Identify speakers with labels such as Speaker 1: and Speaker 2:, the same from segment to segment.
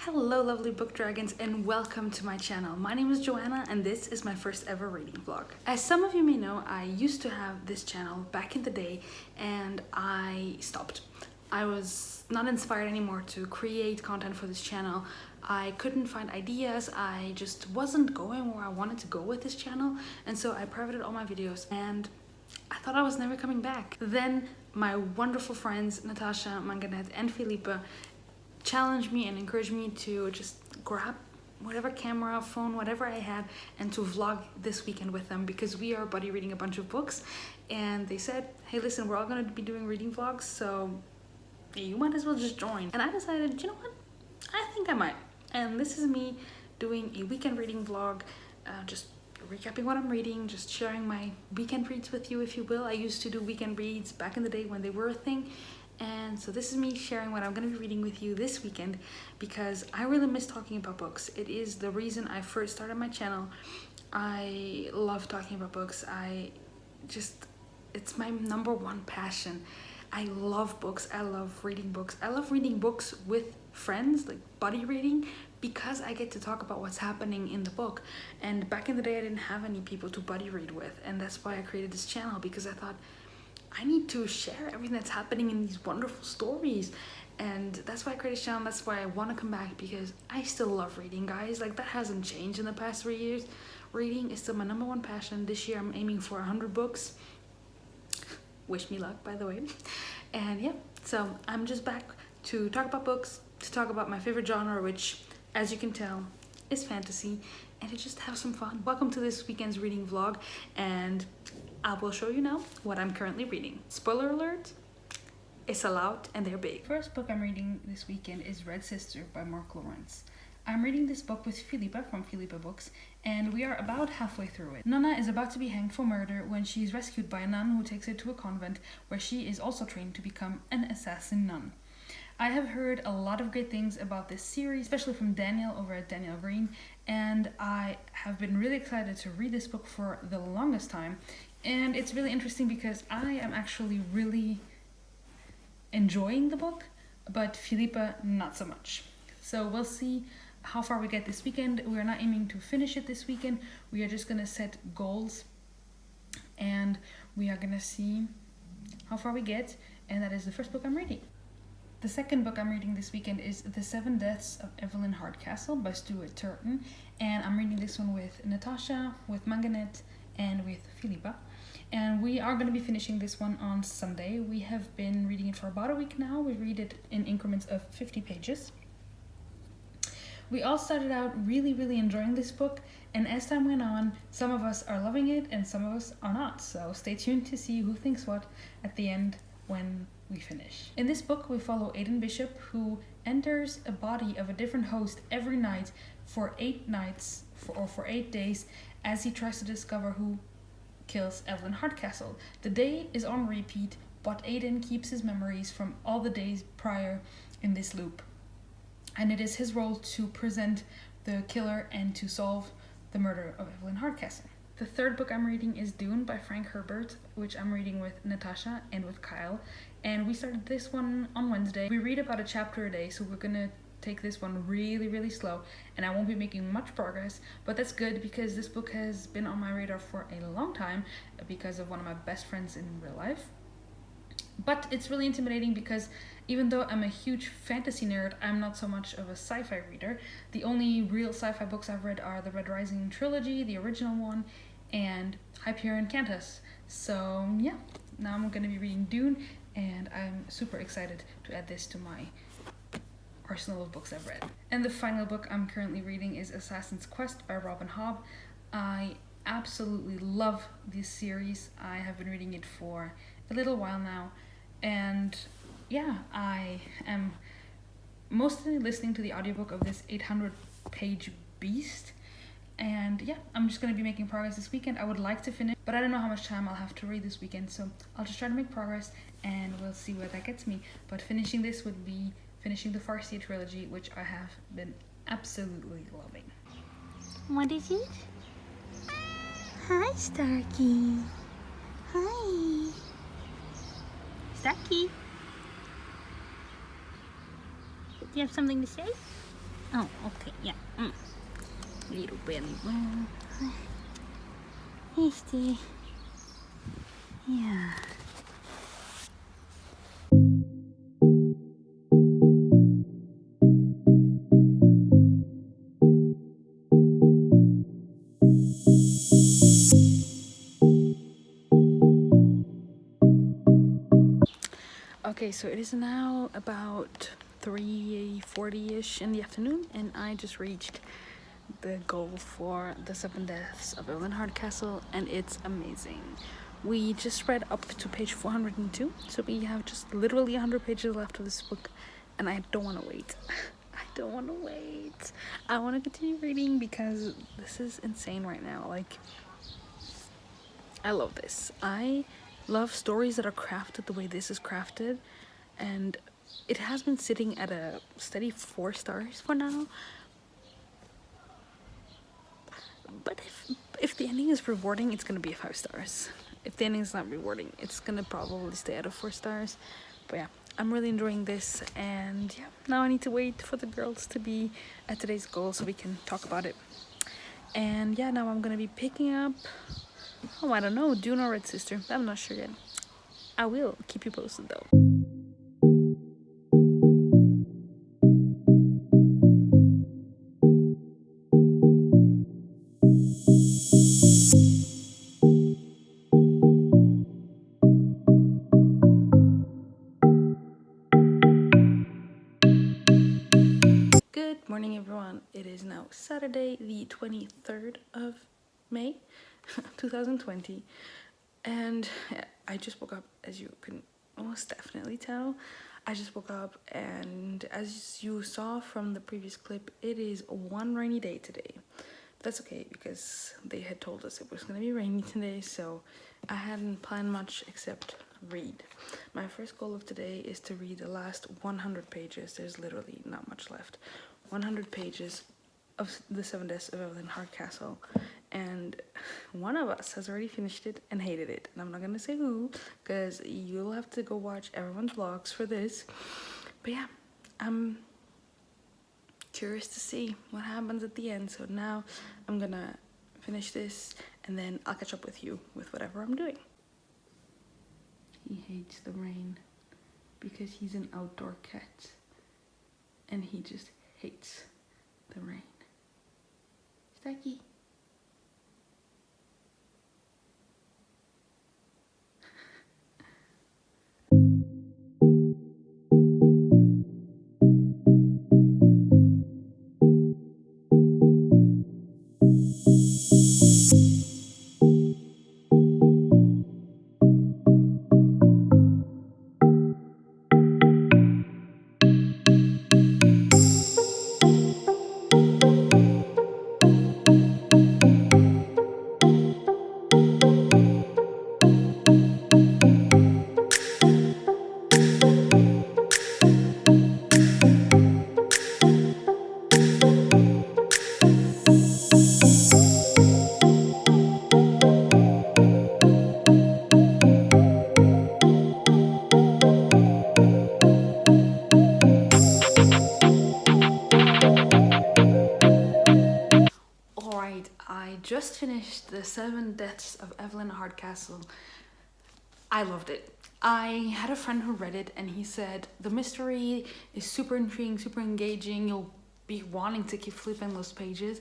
Speaker 1: Hello lovely book dragons and welcome to my channel. My name is Joanna and this is my first ever reading vlog. As some of you may know, I used to have this channel back in the day and I stopped. I was not inspired anymore to create content for this channel. I couldn't find ideas, I just wasn't going where I wanted to go with this channel, and so I privated all my videos and I thought I was never coming back. Then my wonderful friends Natasha, Manganet and Felipe challenged me and encouraged me to just grab whatever camera, phone, whatever I had and to vlog this weekend with them because we are buddy reading a bunch of books, and they said, hey listen, we're all going to be doing reading vlogs, so you might as well just join. And I decided, you know what, I think I might. And this is me doing a weekend reading vlog, just recapping what I'm reading, just sharing my weekend reads with you, if you will. I used to do weekend reads back in the day when they were a thing. And so this is me sharing what I'm going to be reading with you this weekend because I really miss talking about books. It is the reason I first started my channel. I love talking about books. It's my number one passion. I love books. I love reading books. I love reading books with friends, like buddy reading, because I get to talk about what's happening in the book. And back in the day, I didn't have any people to buddy read with. And that's why I created this channel, because I thought, I need to share everything that's happening in these wonderful stories. And that's why I created this channel. That's why I want to come back, because I still love reading, guys. Like, that hasn't changed in the past 3 years. Reading is still my number one passion. This year I'm aiming for 100 books. Wish me luck, by the way. And yeah, so I'm just back to talk about books, to talk about my favorite genre, which, as you can tell, is fantasy, and to just have some fun. Welcome to this weekend's reading vlog, and I will show you now what I'm currently reading. Spoiler alert, it's allowed and they're big. First book I'm reading this weekend is Red Sister by Mark Lawrence. I'm reading this book with Felipe from Felipe Books, and we are about halfway through it. Nana is about to be hanged for murder when she is rescued by a nun who takes her to a convent where she is also trained to become an assassin nun. I have heard a lot of great things about this series, especially from Daniel over at Daniel Green, and I have been really excited to read this book for the longest time. And it's really interesting because I am actually really enjoying the book, but Felipe not so much. So we'll see how far we get this weekend. We are not aiming to finish it this weekend. We are just gonna set goals and we are gonna see how far we get, and that is the first book I'm reading. The second book I'm reading this weekend is The Seven Deaths of Evelyn Hardcastle by Stuart Turton, and I'm reading this one with Natasha, with Manganet, and with Felipe. And we are going to be finishing this one on Sunday. We have been reading it for about a week now. We read it in increments of 50 pages. We all started out really enjoying this book, and as time went on, some of us are loving it and some of us are not. So stay tuned to see who thinks what at the end when we finish. In this book, we follow Aidan Bishop, who enters a body of a different host every night for 8 nights or for 8 days as he tries to discover who kills Evelyn Hardcastle. The day is on repeat, but Aidan keeps his memories from all the days prior in this loop. And it is his role to present the killer and to solve the murder of Evelyn Hardcastle. The third book I'm reading is Dune by Frank Herbert, which I'm reading with Natasha and with Kyle. And we started this one on Wednesday. We read about a chapter a day, so we're gonna take this one really slow, and I won't be making much progress, but that's good because this book has been on my radar for a long time because of one of my best friends in real life. But it's really intimidating because even though I'm a huge fantasy nerd, I'm not so much of a sci-fi reader. The only real sci-fi books I've read are the Red Rising trilogy, the original one, and Hyperion Cantus. So yeah, now I'm gonna be reading Dune, and I'm super excited to add this to my arsenal of books I've read. And the final book I'm currently reading is Assassin's Quest by Robin Hobb. I absolutely love this series. I have been reading it for a little while now, and yeah, I am mostly listening to the audiobook of this 800-page beast. And yeah, I'm just going to be making progress this weekend. I would like to finish, but I don't know how much time I'll have to read this weekend, so I'll just try to make progress and we'll see where that gets me. But finishing this would be finishing the Farseer trilogy, which I have been absolutely loving.
Speaker 2: What is it? Hi, Starkey. Hi. Starkey. Do you have something to say? Oh, okay, yeah. Little belly button. Hasty. Yeah.
Speaker 1: Okay, so it is now about 3:40ish in the afternoon, and I just reached the goal for the 7 Deaths of Evelyn Hardcastle, and it's amazing. We just read up to page 402, so we have just literally 100 pages left of this book, and I don't want to wait. I don't want to wait. I want to continue reading because this is insane right now. Like, I love this. I love stories that are crafted the way this is crafted, and it has been sitting at a steady 4 stars for now. But if the ending is rewarding, it's gonna be a 5 stars. If the ending is not rewarding, it's gonna probably stay at a 4 stars. But yeah, I'm really enjoying this, and yeah, now I need to wait for the girls to be at today's goal so we can talk about it. And yeah, now I'm gonna be picking up, oh, I don't know, Dune or Red Sister. I'm not sure yet. I will keep you posted though. Good morning, everyone. It is now Saturday, the 23rd of May, 2020. And I just woke up, as you can most definitely tell. I just woke up, and as you saw from the previous clip, it is one rainy day today. That's okay, because they had told us it was going to be rainy today, so I hadn't planned much except read. My first goal of today is to read the last 100 pages. There's literally not much left. 100 pages of the 7 Deaths of Evelyn Hardcastle, and one of us has already finished it and hated it, and I'm not gonna say who, because you'll have to go watch everyone's vlogs for this. But yeah, I'm curious to see what happens at the end, so now I'm gonna finish this, and then I'll catch up with you with whatever I'm doing. He hates the rain because he's an outdoor cat, and he just hates the rain. Starkey. Alright, I just finished the 7 Deaths of Evelyn Hardcastle. I loved it. I had a friend who read it, and he said the mystery is super intriguing, super engaging. You'll be wanting to keep flipping those pages.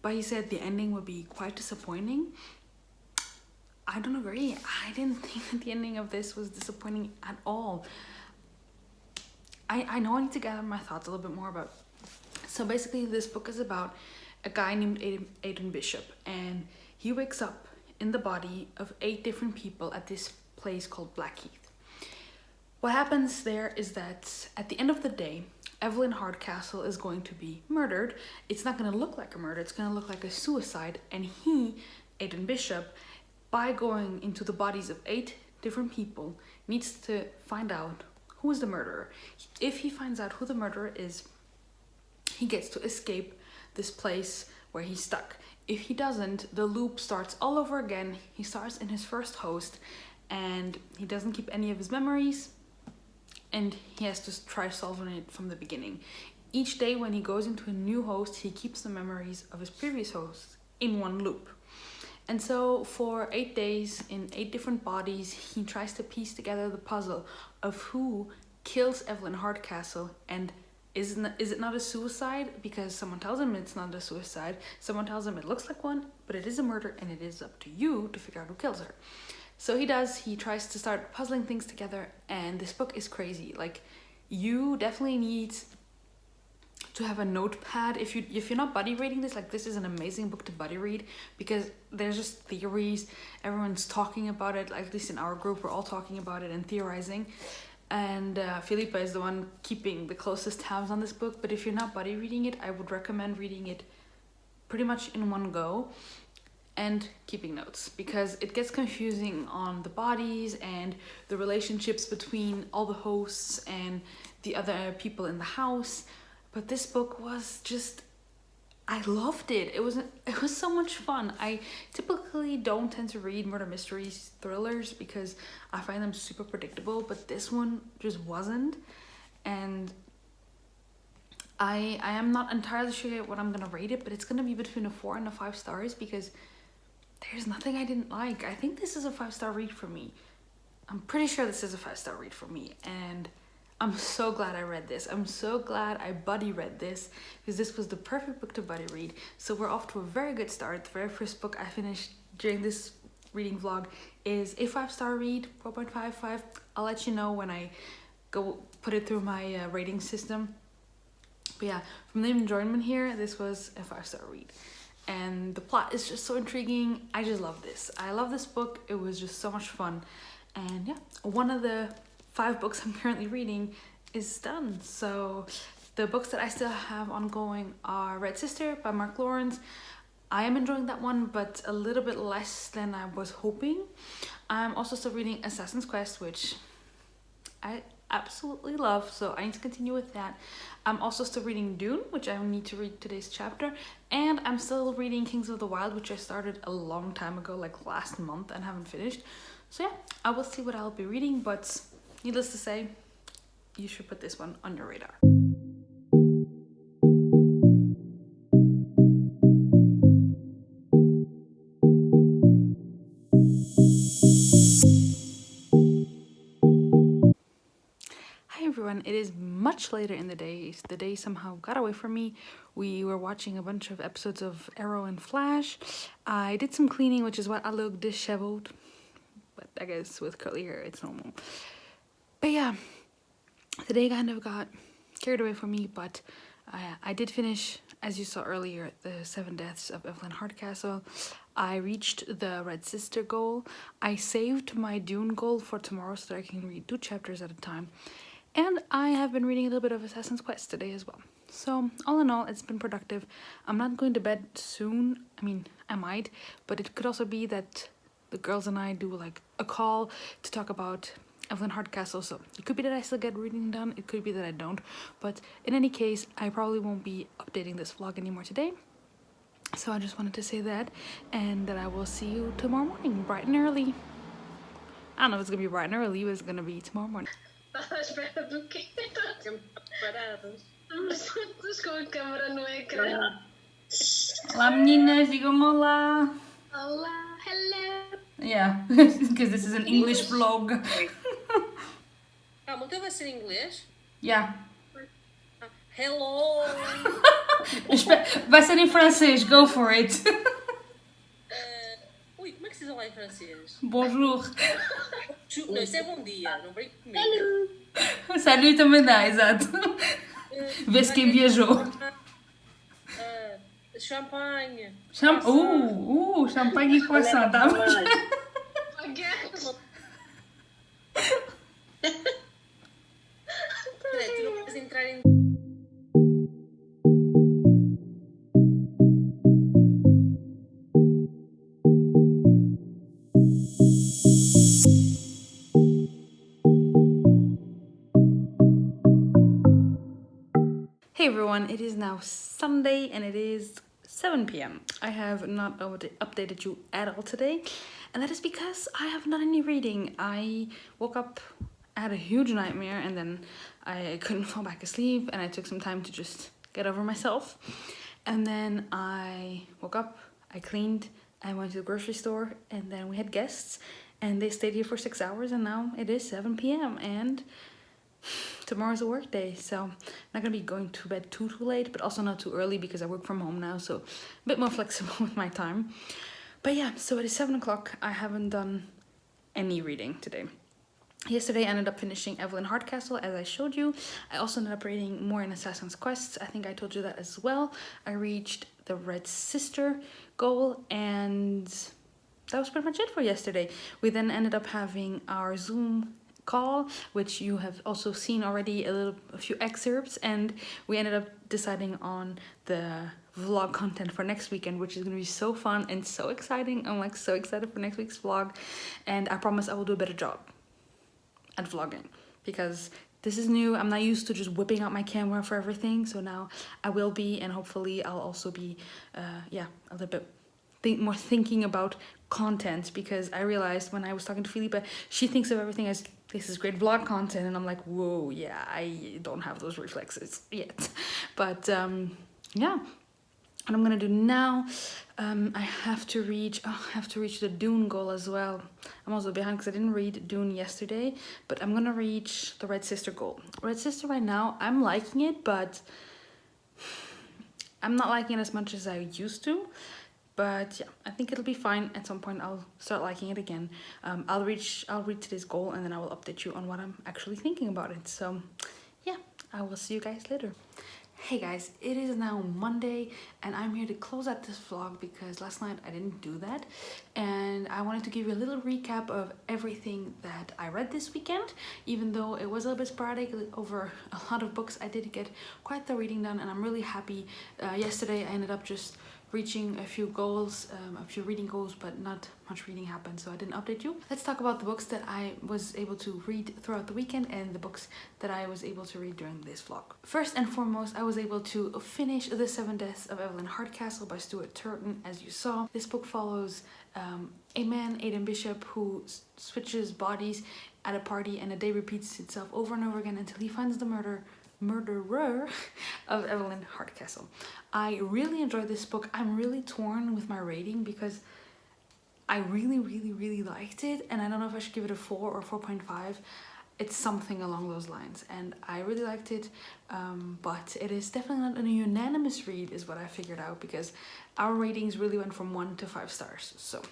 Speaker 1: But he said the ending would be quite disappointing. I don't agree. I didn't think that the ending of this was disappointing at all. I know I need to gather my thoughts a little bit more about. So basically, this book is about a guy named Aiden Bishop, and he wakes up in the body of 8 different people at this place called Blackheath. What happens there is that at the end of the day, Evelyn Hardcastle is going to be murdered. It's not going to look like a murder, it's going to look like a suicide, and he, Aiden Bishop, by going into the bodies of 8 different people, needs to find out who is the murderer. If he finds out who the murderer is, he gets to escape this place where he's stuck. If he doesn't, the loop starts all over again. He starts in his first host, and he doesn't keep any of his memories, and he has to try solving it from the beginning. each day when he goes into a new host, he keeps the memories of his previous hosts in one loop. And so for 8 days in 8 different bodies, he tries to piece together the puzzle of who kills Evelyn Hardcastle, and is it not a suicide? Because someone tells him it's not a suicide. Someone tells him it looks like one, but it is a murder, and it is up to you to figure out who kills her. So he tries to start puzzling things together, and this book is crazy. Like, you definitely need to have a notepad if you're not buddy reading this. Like, this is an amazing book to buddy read because there's just theories, everyone's talking about it. Like, at least in our group, we're all talking about it and theorizing, and Filipa is the one keeping the closest tabs on this book. But if you're not buddy reading it, I would recommend reading it pretty much in one go and keeping notes, because it gets confusing on the bodies and the relationships between all the hosts and the other people in the house. But this book was just, I loved it. It was so much fun. I typically don't tend to read murder mysteries thrillers because I find them super predictable, but this one just wasn't. And I am not entirely sure what I'm gonna rate it, but it's gonna be between a 4 and a 5 stars because there's nothing I didn't like. I think this is a 5-star read for me. I'm pretty sure this is a 5-star read for me, and I'm so glad I read this. I'm so glad I buddy read this because this was the perfect book to buddy read. So we're off to a very good start. The very first book I finished during this reading vlog is a 5-star read, 4.55. I'll let you know when I go put it through my rating system. But yeah, from the enjoyment here, this was a 5-star read. And the plot is just so intriguing. I just love this. I love this book. It was just so much fun. And yeah, one of the 5 books I'm currently reading is done. So the books that I still have ongoing are Red Sister by Mark Lawrence. I am enjoying that one, but a little bit less than I was hoping. I'm also still reading Assassin's Quest, which I absolutely love, so I need to continue with that. I'm also still reading Dune, which I need to read today's chapter, and I'm still reading Kings of the Wild, which I started a long time ago, like last month, and haven't finished. So yeah, I will see what I'll be reading, but needless to say, you should put this one on your radar. Everyone, it is much later in the day. The day somehow got away from me. We were watching a bunch of episodes of Arrow and Flash. I did some cleaning, which is why I look disheveled, but I guess with curly hair it's normal. But yeah, the day kind of got carried away from me, but I did finish, as you saw earlier, the 7 Deaths of Evelyn Hardcastle. I reached the Red Sister goal. I saved my Dune goal for tomorrow so that I can read 2 chapters at a time. And I have been reading a little bit of Assassin's Quest today as well. So all in all, it's been productive. I'm not going to bed soon. I mean, I might, but it could also be that the girls and I do like a call to talk about Evelyn Hardcastle. So it could be that I still get reading done. It could be that I don't. But in any case, I probably won't be updating this vlog anymore today. So I just wanted to say that, and that I will see you tomorrow morning, bright and early. I don't know if it's going to be bright and early, but it's going to be tomorrow morning.
Speaker 3: Estava à espera do quê? Estamos preparados. Estamos todos com a câmera no ecrã.
Speaker 1: Olá meninas, digam olá.
Speaker 3: Olá, hello.
Speaker 1: Yeah, because this is an English vlog.
Speaker 4: Calma, então vai ser em inglês?
Speaker 1: Yeah.
Speaker 4: Hello!
Speaker 1: Vai ser em francês, go for it.
Speaker 4: Ui, como é que se diz lá em francês?
Speaker 1: Bonjour.
Speaker 4: Não, isso é bom dia, não brinco comigo.
Speaker 1: Salut também dá, exato. Vê-se quem viajou.
Speaker 4: Champanhe.
Speaker 1: Champanhe e croissant, tá?
Speaker 4: Peraí, tu não podes entrar em...
Speaker 1: Hey everyone, it is now Sunday and it is 7 p.m. I have not updated you at all today, and that is because I have not any reading. I woke up, I had a huge nightmare, and then I couldn't fall back asleep, and I took some time to just get over myself. And then I woke up, I cleaned, I went to the grocery store, and then we had guests, and they stayed here for 6 hours, and now it is 7 p.m. and tomorrow's a work day, so I'm not gonna be going to bed too late, but also not too early because I work from home now, so a bit more flexible with my time. But yeah, so it is 7 o'clock. I haven't done any reading today. Yesterday I ended up finishing Evelyn Hardcastle, as I showed you. I also ended up reading more in Assassin's Quests. I think I told you that as well. I reached the Red Sister goal, and that was pretty much it for yesterday. We then ended up having our Zoom call, which you have also seen already a few excerpts, and we ended up deciding on the vlog content for next weekend, which is going to be so fun and so exciting. I'm like so excited for next week's vlog, and I promise I will do a better job at vlogging because this is new. I'm not used to just whipping out my camera for everything, so now I will be, and hopefully I'll also be a little bit more thinking about content, because I realized when I was talking to Felipe, she thinks of everything as this is great vlog content, and I'm like, whoa, yeah, I don't have those reflexes yet. But yeah, what I'm gonna do now, I have to reach the Dune goal as well. I'm also behind because I didn't read Dune yesterday, but I'm gonna reach the Red Sister goal. Red Sister right now, I'm liking it, but I'm not liking it as much as I used to. But yeah, I think it'll be fine. At some point I'll start liking it again. I'll reach today's goal, and then I will update you on what I'm actually thinking about it. So yeah, I will see you guys later. Hey guys, it is now Monday, and I'm here to close out this vlog because last night I didn't do that, and I wanted to give you a little recap of everything that I read this weekend. Even though it was a little bit sporadic over a lot of books, I did get quite the reading done, and I'm really happy. Yesterday I ended up just reaching a few goals, a few reading goals, but not much reading happened, so I didn't update you. Let's talk about the books that I was able to read throughout the weekend and the books that I was able to read during this vlog. First and foremost, I was able to finish The 7 Deaths of Evelyn Hardcastle by Stuart Turton, as you saw. This book follows a man, Aidan Bishop, who switches bodies at a party, and a day repeats itself over and over again until he finds the murderer of Evelyn Hardcastle. I really enjoyed this book. I'm really torn with my rating because I really liked it, and I don't know if I should give it a 4 or 4.5. It's something along those lines, and I really liked it, but it is definitely not a unanimous read is what I figured out, because our ratings really went from 1 to 5 stars. So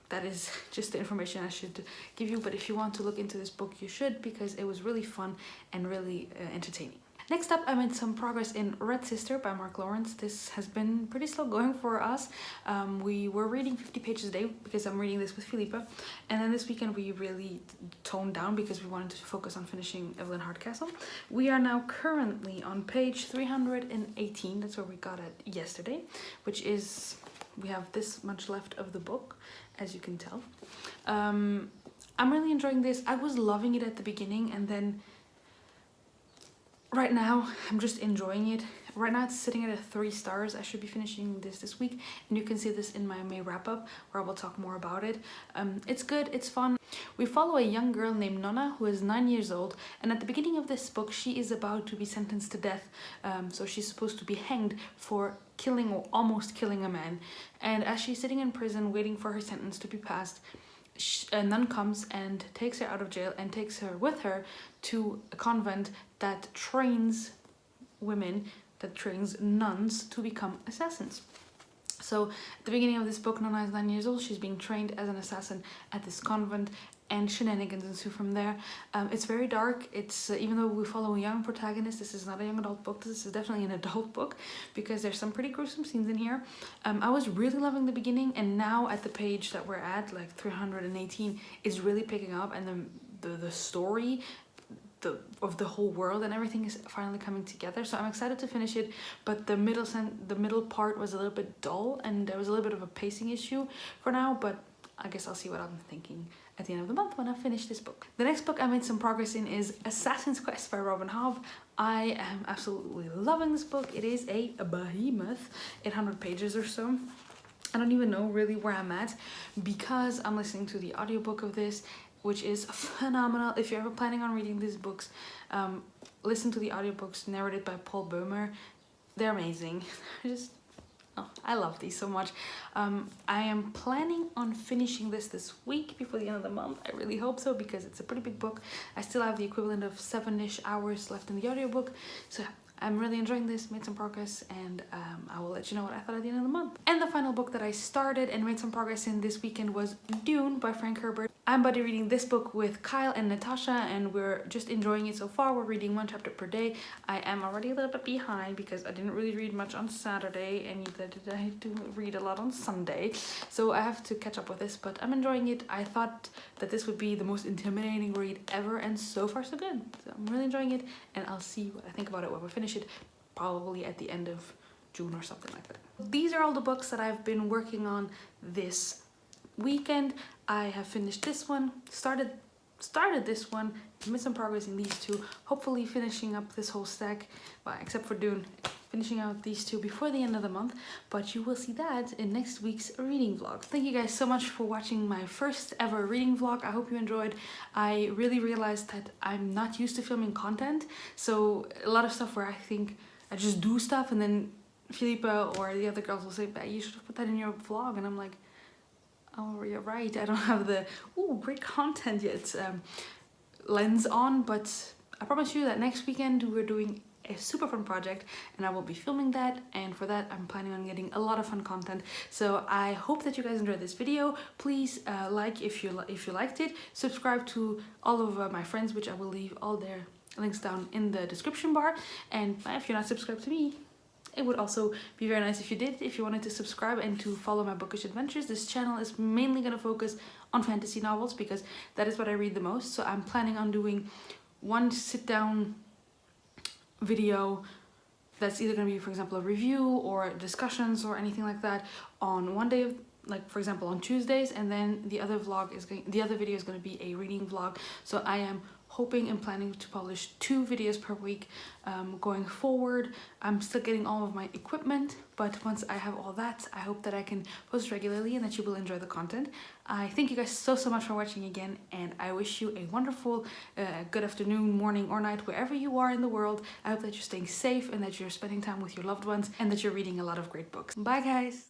Speaker 1: that is just the information I should give you, but if you want to look into this book, you should, because it was really fun and really entertaining. Next up, I made some progress in Red Sister by Mark Lawrence. This has been pretty slow going for us. We were reading 50 pages a day because I'm reading this with Felipe, and then this weekend we really toned down because we wanted to focus on finishing Evelyn Hardcastle. We are now currently on page 318. That's where we got it yesterday, which is, we have this much left of the book, as you can tell. I'm really enjoying this. I was loving it at the beginning, and then right now I'm just enjoying it. Right now it's sitting at 3 stars. I should be finishing this week, and you can see this in my May wrap up where I will talk more about it. It's good, it's fun. We follow a young girl named Nonna who is 9 years old, and at the beginning of this book she is about to be sentenced to death. So she's supposed to be hanged for killing or almost killing a man, and as she's sitting in prison waiting for her sentence to be passed, a nun comes and takes her out of jail and takes her with her to a convent that trains women, that trains nuns to become assassins. So at the beginning of this book, Nonna is 9 years old. She's being trained as an assassin at this convent, and shenanigans ensue from there. It's very dark. It's even though we follow a young protagonist, this is not a young adult book. This is definitely an adult book because there's some pretty gruesome scenes in here. I was really loving the beginning, and now at the page that we're at, like 318, is really picking up, and the story of the whole world and everything is finally coming together. So I'm excited to finish it, but the middle part was a little bit dull, and there was a little bit of a pacing issue for now, but I guess I'll see what I'm thinking at the end of the month when I finish this book. The next book I made some progress in is Assassin's Quest by Robin Hobb. I am absolutely loving this book. It is a behemoth, 800 pages or so. I don't even know really where I'm at because I'm listening to the audiobook of this, which is phenomenal. If you're ever planning on reading these books, listen to the audiobooks narrated by Paul Böhmer. They're amazing. Oh, I love these so much. I am planning on finishing this week before the end of the month. I really hope so, because it's a pretty big book. I still have the equivalent of 7-ish hours left in the audiobook. So yeah, I'm really enjoying this, made some progress, and I will let you know what I thought at the end of the month. And the final book that I started and made some progress in this weekend was Dune by Frank Herbert. I'm buddy reading this book with Kyle and Natasha, and we're just enjoying it so far. We're reading 1 chapter per day. I am already a little bit behind because I didn't really read much on Saturday, and neither did I to read a lot on Sunday. So I have to catch up with this, but I'm enjoying it. I thought that this would be the most intimidating read ever, and so far so good. So I'm really enjoying it, and I'll see what I think about it when we finish it, probably at the end of June or something like that. These are all the books that I've been working on this weekend. I have finished this one, started this one, made some progress in these two, hopefully finishing up this whole stack, well, except for Dune, finishing out these two before the end of the month, but you will see that in next week's reading vlog. Thank you guys so much for watching my first ever reading vlog. I hope you enjoyed. I really realized that I'm not used to filming content, so a lot of stuff where I think I just do stuff and then Filipa or the other girls will say, "But you should have put that in your vlog," and I'm like, oh, you're right, I don't have the ooh, great content yet lens on, but I promise you that next weekend we're doing a super fun project and I will be filming that, and for that I'm planning on getting a lot of fun content. So I hope that you guys enjoyed this video. Please like if you liked it, subscribe to all of my friends, which I will leave all their links down in the description bar, and if you're not subscribed to me, it would also be very nice if you did, if you wanted to subscribe and to follow my bookish adventures. This channel is mainly going to focus on fantasy novels because that is what I read the most. So I'm planning on doing one sit-down video that's either going to be, for example, a review or discussions or anything like that on one day of, like for example on Tuesdays, and then the other video is going to be a reading vlog. So I am hoping and planning to publish 2 videos per week going forward. I'm still getting all of my equipment, but once I have all that, I hope that I can post regularly and that you will enjoy the content. I thank you guys so much for watching again, and I wish you a wonderful good afternoon, morning or night wherever you are in the world. I hope that you're staying safe and that you're spending time with your loved ones and that you're reading a lot of great books. Bye guys!